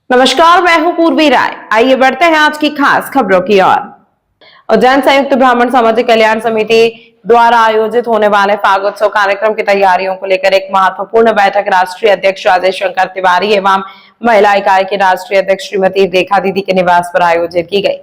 नमस्कार, मैं हूं पूर्वी राय। आइए बढ़ते हैं आज की खास खबरों की ओर। उज्जैन संयुक्त ब्राह्मण सामाजिक कल्याण समिति द्वारा आयोजित होने वाले फागोत्सव कार्यक्रम की तैयारियों को लेकर एक महत्वपूर्ण बैठक राष्ट्रीय अध्यक्ष राजेश शंकर तिवारी एवं महिला इकाई की राष्ट्रीय अध्यक्ष श्रीमती रेखा दीदी के निवास पर आयोजित की गई।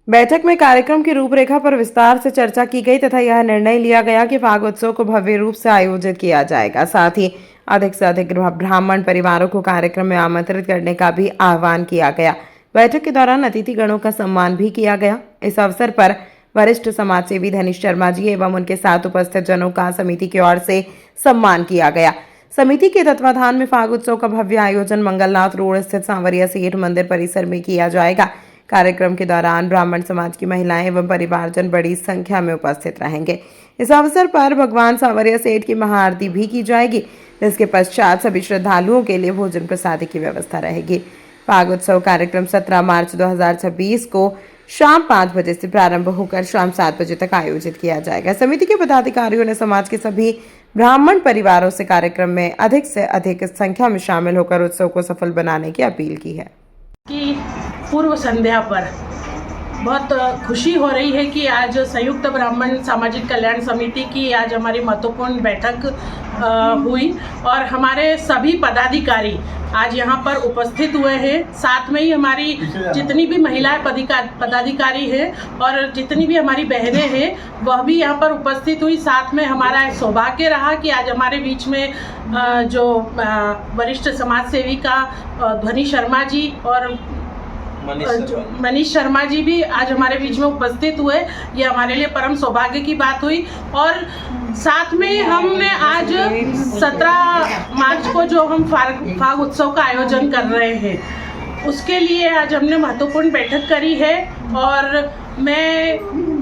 बैठक में कार्यक्रम की रूपरेखा पर विस्तार से चर्चा की गई तथा यह निर्णय लिया गया कि फागोत्सव को भव्य रूप से आयोजित किया जाएगा। साथ ही अधिक से अधिक ब्राह्मण परिवारों को कार्यक्रम में आमंत्रित करने का भी आह्वान किया गया। बैठक के दौरान अतिथि गणों का सम्मान भी किया गया। इस अवसर पर वरिष्ठ समाज सेवी धनीश शर्मा जी एवं उनके साथ उपस्थित जनों का समिति की ओर से सम्मान किया गया। समिति के तत्वाधान में फागोत्सव का भव्य आयोजन मंगलनाथ रोड स्थित सांवरिया सेठ मंदिर परिसर में किया जाएगा। कार्यक्रम के दौरान ब्राह्मण समाज की महिलाएं एवं परिवारजन बड़ी संख्या में उपस्थित रहेंगे। इस अवसर पर भगवान सांवरिया सेठ की महाआरती भी की जाएगी, जिसके पश्चात सभी श्रद्धालुओं के लिए भोजन प्रसाद की व्यवस्था रहेगी। फागोत्सव कार्यक्रम 17 मार्च 2026 को शाम 5 बजे से प्रारंभ होकर शाम 7 बजे तक आयोजित किया जाएगा। समिति के पदाधिकारियों ने समाज के सभी ब्राह्मण परिवारों से कार्यक्रम में अधिक से अधिक संख्या में शामिल होकर उत्सव को सफल बनाने की अपील की है। कि पूर्व संध्या पर बहुत खुशी हो रही है कि आज संयुक्त ब्राह्मण सामाजिक कल्याण समिति की आज हमारी महत्वपूर्ण बैठक हुई और हमारे सभी पदाधिकारी आज यहाँ पर उपस्थित हुए हैं। साथ में ही हमारी जितनी भी महिला पदाधिकारी हैं और जितनी भी हमारी बहनें हैं वह भी यहाँ पर उपस्थित हुई। साथ में हमारा सौभाग्य रहा कि आज हमारे बीच में जो वरिष्ठ समाज सेविका धनीश शर्मा जी और मनीष शर्मा जी भी आज हमारे बीच में उपस्थित हुए। ये हमारे लिए परम सौभाग्य की बात हुई। और साथ में हमने आज 17 मार्च को जो हम फाग उत्सव का आयोजन कर रहे हैं उसके लिए आज हमने महत्वपूर्ण बैठक करी है और मैं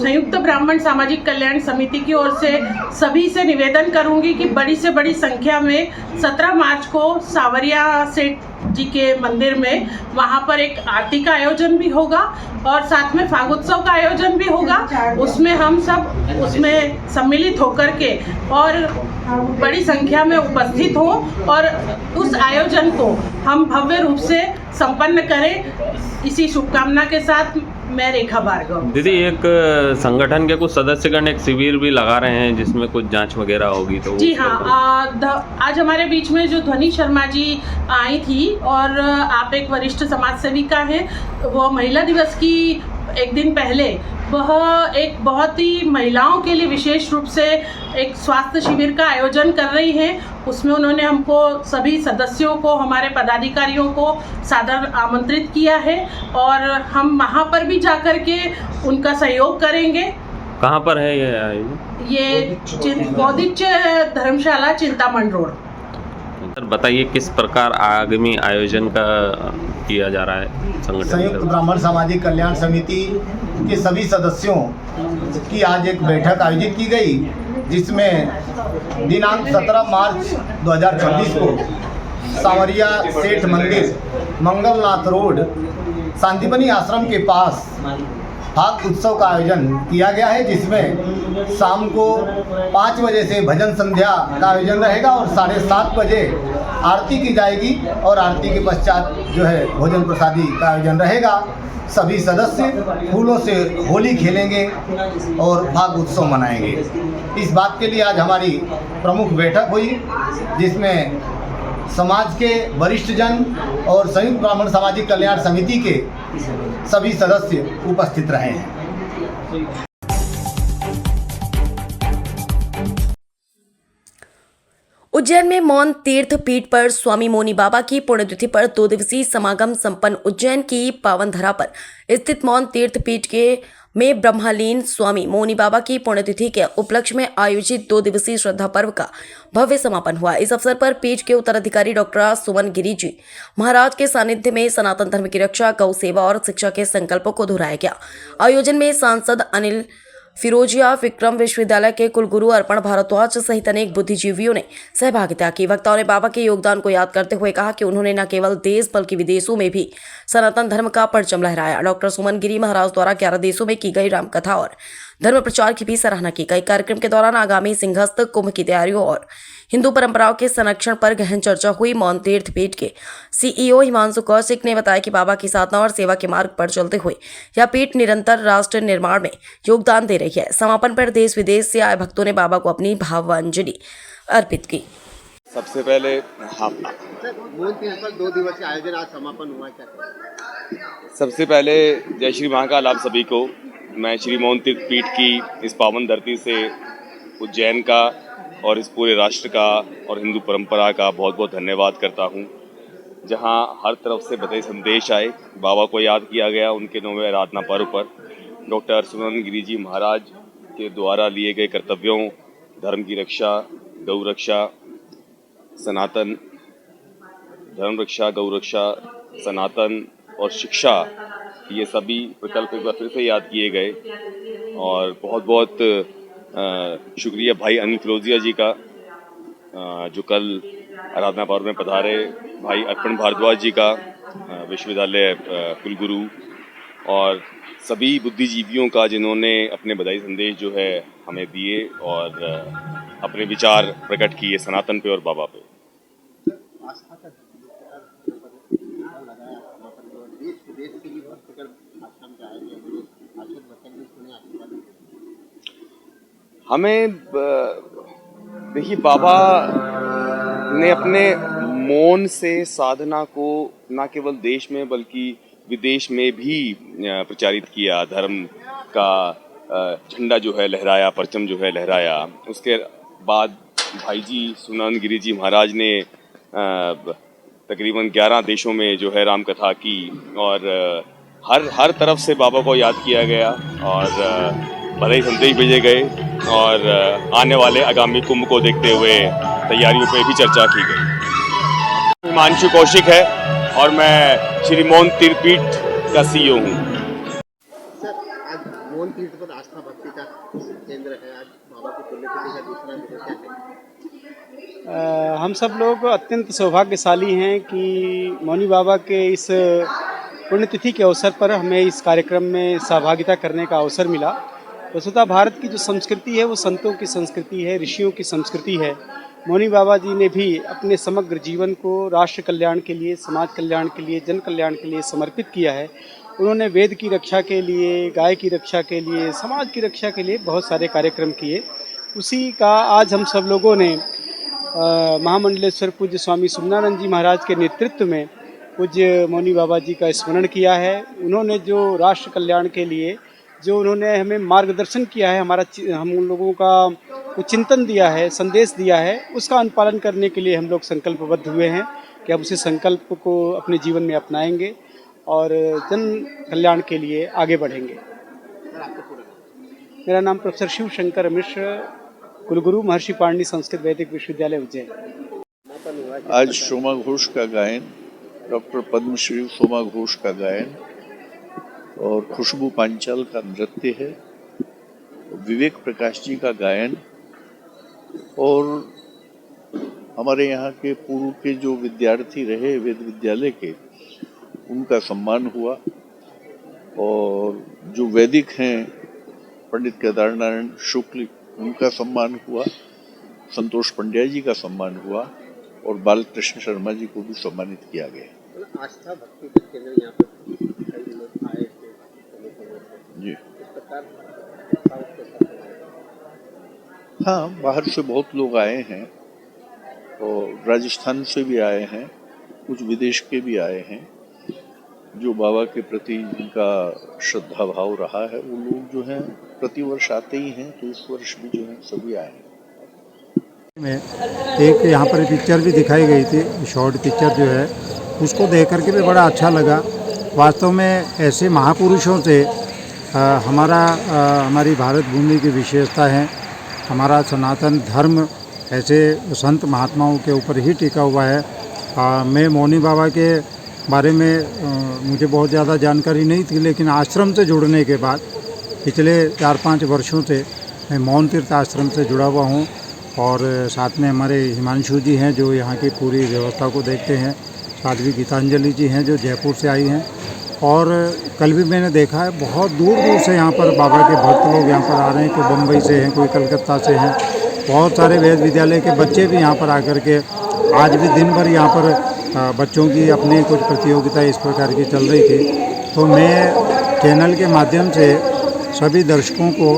संयुक्त ब्राह्मण सामाजिक कल्याण समिति की ओर से सभी से निवेदन करूंगी कि बड़ी से बड़ी संख्या में 17 मार्च को सांवरिया सेठ जी के मंदिर में वहाँ पर एक आरती का आयोजन भी होगा और साथ में फागोत्सव का आयोजन भी होगा। उसमें हम सब उसमें सम्मिलित होकर के और बड़ी संख्या में उपस्थित हो और उस आयोजन को हम भव्य रूप से संपन्न करें। इसी शुभकामना के साथ मैं रेखा भार्गव। दीदी, एक संगठन के कुछ सदस्यगण एक शिविर भी लगा रहे हैं जिसमें कुछ जांच वगैरह होगी, तो जी हाँ, आज हमारे बीच में जो ध्वनि शर्मा जी आई थी और आप एक वरिष्ठ समाज सेविका हैं, वो महिला दिवस की एक दिन पहले वह एक बहुत ही महिलाओं के लिए विशेष रूप से एक स्वास्थ्य शिविर का आयोजन कर रही हैं। उसमें उन्होंने हमको सभी सदस्यों को, हमारे पदाधिकारियों को सादर आमंत्रित किया है और हम वहाँ पर भी जाकर के उनका सहयोग करेंगे। कहाँ पर है ये बौद्धिक धर्मशाला, चिंतामण रोड। सर बताइए किस प्रकार आगामी आयोजन का किया जा रहा है संगठन? संयुक्त ब्राह्मण सामाजिक कल्याण समिति के सभी सदस्यों की आज एक बैठक आयोजित की गई, जिसमें दिनांक 17 मार्च 2026 को सांवरिया सेठ मंदिर, मंगलनाथ रोड, शांतिबनी आश्रम के पास फाग उत्सव का आयोजन किया गया है, जिसमें शाम को 5 बजे से भजन संध्या का आयोजन रहेगा और 7:30 बजे आरती की जाएगी और आरती के पश्चात जो है भोजन प्रसादी का आयोजन रहेगा। सभी सदस्य फूलों से होली खेलेंगे और फाग उत्सव मनाएंगे। इस बात के लिए आज हमारी प्रमुख बैठक हुई, जिसमें समाज के वरिष्ठ जन और संयुक्त ब्राह्मण सामाजिक कल्याण समिति के सभी सदस्य उपस्थित रहे हैं। उज्जैन में मौन तीर्थ पीठ पर स्वामी मौनी बाबा की पुण्यतिथि पर 2 दिवसीय समागम संपन्न। उज्जैन की पावन धरा पर स्थित मौन तीर्थ पीठ के में ब्रह्मलीन स्वामी मौनी बाबा की पुण्यतिथि के उपलक्ष्य में आयोजित 2 दिवसीय श्रद्धा पर्व का भव्य समापन हुआ। इस अवसर पर पीठ के उत्तराधिकारी डॉक्टर सुमन गिरी जी महाराज के सानिध्य में सनातन धर्म की रक्षा, गौ सेवा और शिक्षा के संकल्पों को दोहराया गया। आयोजन में सांसद अनिल फिरोजिया, विक्रम विश्वविद्यालय के कुलगुरु अर्पण भारद्वाज सहित अनेक बुद्धिजीवियों ने सहभागिता की। वक्ताओं ने बाबा के योगदान को याद करते हुए कहा कि उन्होंने न केवल देश बल्कि विदेशों में भी सनातन धर्म का परचम लहराया। डॉक्टर सुमन गिरी महाराज द्वारा 11 देशों में की गई रामकथा और धर्म प्रचार की भी सराहना की गई। कार्यक्रम के दौरान आगामी सिंहस्थ कुंभ की तैयारियों और हिंदू परंपराओं के संरक्षण पर गहन चर्चा हुई। मौन तीर्थ पीठ के सीईओ हिमांशु कौशिक ने बताया कि बाबा की साधना और सेवा के मार्ग पर चलते हुए यह पीठ निरंतर राष्ट्र निर्माण में योगदान दे रही है। समापन पर देश विदेश से आए भक्तों ने बाबा को अपनी भावांजलि अर्पित की। सबसे पहले मौन तीर्थ पर 2 दिवसीय आयोजन आज समापन हुआ, क्या सबसे पहले जय श्री महाकाल आप सभी को। मैं श्री मौन तीर्थ पीठ की इस पावन धरती से उज्जैन का और इस पूरे राष्ट्र का और हिंदू परंपरा का बहुत बहुत धन्यवाद करता हूं, जहां हर तरफ से बधाई संदेश आए। बाबा को याद किया गया उनके 9वें आराधना पर्व पर। डॉक्टर सुनंद गिरी जी महाराज के द्वारा लिए गए कर्तव्यों, धर्म की रक्षा, गौ रक्षा, सनातन धर्म रक्षा, गौ रक्षा, सनातन और शिक्षा, ये सभी विकल्प एक बार फिर से याद किए गए। और बहुत बहुत शुक्रिया भाई अनिल फिरोजिया जी का, जो कल आराधना पर्व में पधारे, भाई अर्पण भारद्वाज जी का, विश्वविद्यालय कुलगुरु, और सभी बुद्धिजीवियों का जिन्होंने अपने बधाई संदेश जो है हमें दिए और अपने विचार प्रकट किए सनातन पे और बाबा पे। हमें देखिए, बाबा ने अपने मौन से साधना को न केवल देश में बल्कि विदेश में भी प्रचारित किया। धर्म का झंडा जो है लहराया, परचम जो है लहराया। उसके बाद भाई जी सुनंद गिरी जी महाराज ने तकरीबन 11 देशों में जो है राम कथा की, और हर तरफ से बाबा को याद किया गया और बधाई संदेश भेजे गए, और आने वाले आगामी कुंभ को देखते हुए तैयारियों पे भी चर्चा की गई। हिमांशु कौशिक है और मैं श्री मौन तीर्थ पीठ का सीईओ हूँ। सर, आज मौन तीर्थ पर आस्था भक्ति का केंद्र है। आज बाबा की पुण्यतिथि का दूसरा दिन, क्या कहें? हम सब लोग अत्यंत सौभाग्यशाली हैं कि मौनी बाबा के इस पुण्यतिथि के अवसर पर हमें इस कार्यक्रम में सहभागिता करने का अवसर मिला। वस्तुतः भारत की जो संस्कृति है वो संतों की संस्कृति है, ऋषियों की संस्कृति है। मौनी बाबा जी ने भी अपने समग्र जीवन को राष्ट्र कल्याण के लिए, समाज कल्याण के लिए, जन कल्याण के लिए समर्पित किया है। उन्होंने वेद की रक्षा के लिए, गाय की रक्षा के लिए, समाज की रक्षा के लिए बहुत सारे कार्यक्रम किए। उसी का आज हम सब लोगों ने महामंडलेश्वर पूज्य स्वामी सुमनानंद जी महाराज के नेतृत्व में पूज्य मौनी बाबा जी का स्मरण किया है। उन्होंने जो राष्ट्र कल्याण के लिए जो उन्होंने हमें मार्गदर्शन किया है, हम लोगों का कुछ चिंतन दिया है, संदेश दिया है, उसका अनुपालन करने के लिए हम लोग संकल्पबद्ध हुए हैं कि हम उसी संकल्प को अपने जीवन में अपनाएंगे और जन कल्याण के लिए आगे बढ़ेंगे। मेरा नाम प्रोफेसर शिव शंकर मिश्र, कुलगुरु महर्षि पाणिनि संस्कृत वैदिक विश्वविद्यालय उज्जैन। आज सोमा घोष का गायन, डॉक्टर पद्मश्री सोमा घोष का गायन और खुशबू पांचाल का नृत्य है, विवेक प्रकाश जी का गायन, और हमारे यहाँ के पूर्व के जो विद्यार्थी रहे वेद विद्यालय के, उनका सम्मान हुआ। और जो वैदिक हैं पंडित केदारनारायण शुक्ल, उनका सम्मान हुआ। संतोष पंड्या जी का सम्मान हुआ और बालकृष्ण शर्मा जी को भी सम्मानित किया गया। आस्था भक्ति के केंद्र यहाँ पर कई लोग आए थे जी। इस प्रकार हाँ, बाहर से बहुत लोग आए हैं और राजस्थान से भी आए हैं, कुछ विदेश के भी आए हैं। जो बाबा के प्रति जिनका श्रद्धा भाव रहा है, वो लोग जो हैं प्रतिवर्ष आते ही हैं, तो इस वर्ष भी जो है सभी आए हैं। एक यहाँ पर पिक्चर भी दिखाई गई थी, शॉर्ट पिक्चर जो है, उसको देख करके भी बड़ा अच्छा लगा। वास्तव में ऐसे महापुरुषों से हमारी भारत भूमि की विशेषता है। हमारा सनातन धर्म ऐसे संत महात्माओं के ऊपर ही टिका हुआ है। मैं मौनी बाबा के बारे में मुझे बहुत ज़्यादा जानकारी नहीं थी, लेकिन आश्रम से जुड़ने के बाद पिछले 4-5 वर्षों से मैं मौन तीर्थ आश्रम से जुड़ा हुआ हूँ। और साथ में हमारे हिमांशु जी हैं जो यहाँ की पूरी व्यवस्था को देखते हैं। साध्वी गीतांजलि जी हैं जो जयपुर से आई हैं। और कल भी मैंने देखा है बहुत दूर दूर से यहाँ पर बाबा के भक्त लोग यहाँ पर आ रहे हैं। कोई बम्बई से हैं, कोई कलकत्ता से हैं। बहुत सारे वेद विद्यालय के बच्चे भी यहाँ पर आकर के आज भी दिन भर यहाँ पर बच्चों की अपनी कुछ प्रतियोगिता इस प्रकार की चल रही थी। तो मैं चैनल के माध्यम से सभी दर्शकों को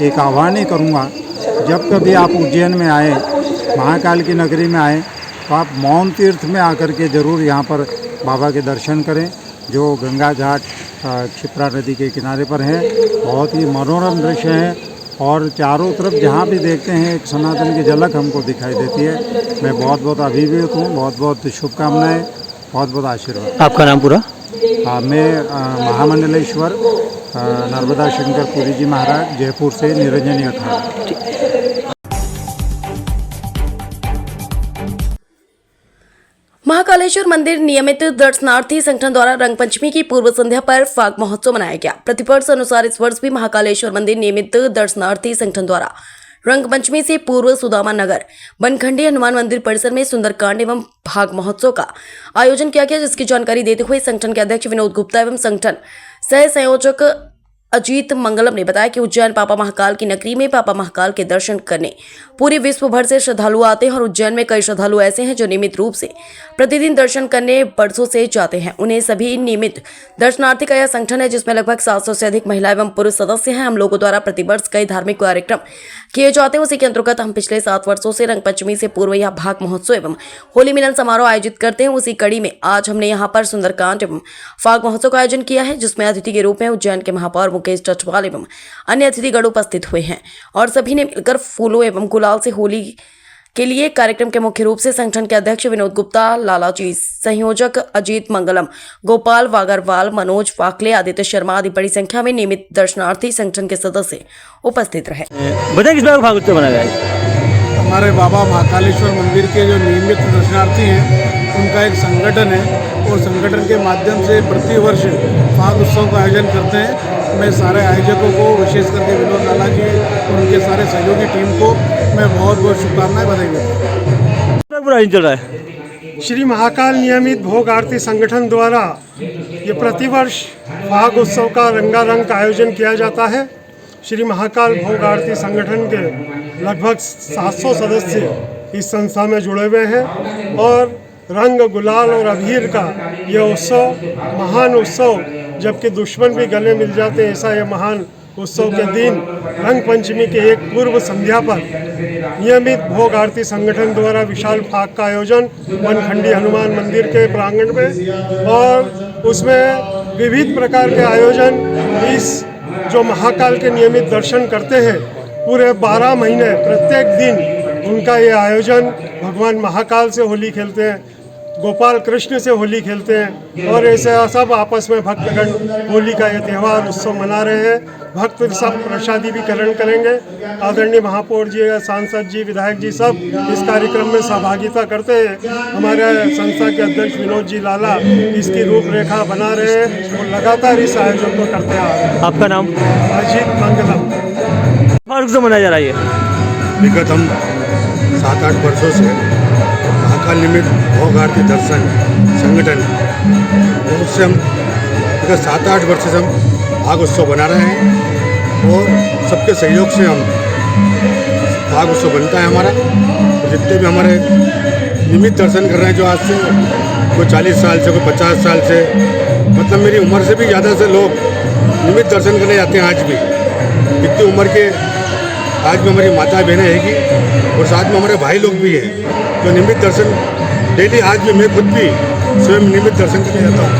एक आह्वान ही करूँगा, जब कभी आप उज्जैन में आए, महाकाल की नगरी में आए, तो आप मौन तीर्थ में आकर के ज़रूर यहाँ पर बाबा के दर्शन करें, जो गंगा घाट क्षिप्रा नदी के किनारे पर है। बहुत ही मनोरम दृश्य है और चारों तरफ जहाँ भी देखते हैं एक सनातन की झलक हमको दिखाई देती है। मैं बहुत बहुत अभिभूत हूँ, बहुत बहुत शुभकामनाएँ, बहुत बहुत आशीर्वाद। आपका नाम पूरा? मैं महामंडलेश्वर नर्मदा शंकर पुरी जी महाराज, जयपुर से, निरंजनी अखाड़ा। महाकालेश्वर मंदिर नियमित दर्शनार्थी संगठन द्वारा रंग पंचमी की पूर्व संध्या पर फाग महोत्सव मनाया गया। प्रतिवर्ष अनुसार इस वर्ष भी महाकालेश्वर मंदिर नियमित दर्शनार्थी संगठन द्वारा रंग पंचमी से पूर्व सुदामा नगर बनखंडी हनुमान मंदिर परिसर में सुंदरकांड एवं फाग महोत्सव का आयोजन किया गया, जिसकी जानकारी देते हुए संगठन के अध्यक्ष विनोद गुप्ता एवं संगठन सह संयोजक अजीत मंगलम ने बताया कि उज्जैन पापा महाकाल की नगरी में पापा महाकाल के दर्शन करने पूरे विश्व भर से श्रद्धालु आते हैं और उज्जैन में कई श्रद्धालु ऐसे हैं जो नियमित रूप से प्रतिदिन दर्शन करने बरसों से जाते हैं। उन्हें सभी नियमित दर्शनार्थी का यह संगठन है, जिसमें लगभग 700 से अधिक महिला एवं पुरुष सदस्य हैं। हम लोगों द्वारा प्रतिवर्ष कई धार्मिक कार्यक्रम किए जाते हैं। उसी के अंतर्गत हम पिछले 7 वर्षों से रंग पंचमी से पूर्व यह भाग महोत्सव एवं होली मिलन समारोह आयोजित करते हैं। उसी कड़ी में आज हमने यहाँ पर सुंदरकांड एवं फाग महोत्सव का आयोजन किया है, जिसमें अतिथि के रूप में उज्जैन के महापौर मुकेश टटवाल एवं अन्य अतिथिगण उपस्थित हुए हैं और सभी ने मिलकर फूलों एवं गुलाल से होली के लिए कार्यक्रम के मुख्य रूप से संगठन के अध्यक्ष विनोद गुप्ता, लालाजी, संयोजक अजीत मंगलम, गोपाल वागरवाल, मनोज वाकले, आदित्य शर्मा आदि बड़ी संख्या में नियमित दर्शनार्थी संगठन के सदस्य उपस्थित रहे। बताइए किस बार भाग उत्सव मनाया गया है? हमारे बाबा महाकालेश्वर मंदिर के जो नियमित दर्शनार्थी हैं उनका एक संगठन है और संगठन के माध्यम से प्रतिवर्ष फाग उत्सव का आयोजन करते हैं। मैं सारे आयोजकों को, विशेष करके विनोद लाला जी और उनके सारे सहयोगी टीम को मैं बहुत बहुत शुभकामनाएं बधाई देता हूँ। पूरा आयोजन चल रहा है। श्री महाकाल नियमित भोग आरती संगठन द्वारा ये प्रतिवर्ष फाग उत्सव का रंगारंग का आयोजन किया जाता है। श्री महाकाल भोग आरती संगठन के लगभग 700 सदस्य इस संस्था में जुड़े हुए हैं और रंग, गुलाल और अबीर का यह उत्सव, महान उत्सव, जबकि दुश्मन भी गले मिल जाते हैं, ऐसा यह महान उत्सव के दिन रंग पंचमी के एक पूर्व संध्या पर नियमित भोग आरती संगठन द्वारा विशाल फाग का आयोजन बनखंडी हनुमान मंदिर के प्रांगण में और उसमें विविध प्रकार के आयोजन इस जो महाकाल के नियमित दर्शन करते हैं पूरे 12 महीने प्रत्येक दिन उनका ये आयोजन, भगवान महाकाल से होली खेलते हैं, गोपाल कृष्ण से होली खेलते हैं और ऐसे सब आपस में भक्तगण होली का ये त्यौहार उत्सव मना रहे हैं। भक्त सब प्रसादी भी ग्रहण करेंगे। आदरणीय महापौर जी, सांसद जी, विधायक जी सब इस कार्यक्रम में सहभागिता करते हैं। हमारे संस्था के अध्यक्ष विनोद जी लाला इसकी रूपरेखा बना रहे हैं और लगातार इस आयोजन को करते आ रहे हैं। आपका नाम? अजीत मंगलम। फाग उत्सव मनाया जा रहा है। विगत हम 7-8 वर्षों से महाकाल निमित्त भोग आरती दर्शन संगठन उससे हम विगत 7-8 वर्ष से हम भाग उत्सव बना रहे हैं और सबके सहयोग से हम भाग उत्सव बनता है हमारा। जितने भी हमारे नियमित दर्शन कर रहे हैं, जो आज से कोई 40 साल से, कोई 50 साल से, मतलब मेरी उम्र से भी ज़्यादा से लोग नियमित दर्शन करने जाते हैं। आज भी इतनी उम्र के आज भी हमारी माता बहनें हैगी और साथ में हमारे भाई लोग भी हैं जो नियमित दर्शन डेली, आज भी मैं खुद भी स्वयं नियमित दर्शन करने जाता हूँ।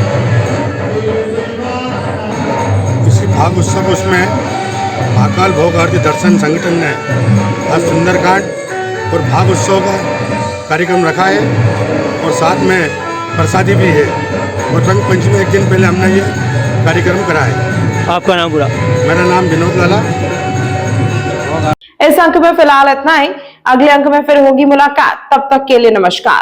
इसी भाग उत्सव उसमें महाकाल भोग आरती दर्शन संगठन ने आज सुंदरकांड और भाग उत्सव का कार्यक्रम रखा है और साथ में प्रसादी भी है और रंग पंचमी एक दिन पहले हमने ये कार्यक्रम करा है। आपका नाम पूरा? मेरा नाम विनोद लाला। इस अंक में फिलहाल इतना ही। अगले अंक में फिर होगी मुलाकात। तब तक के लिए नमस्कार।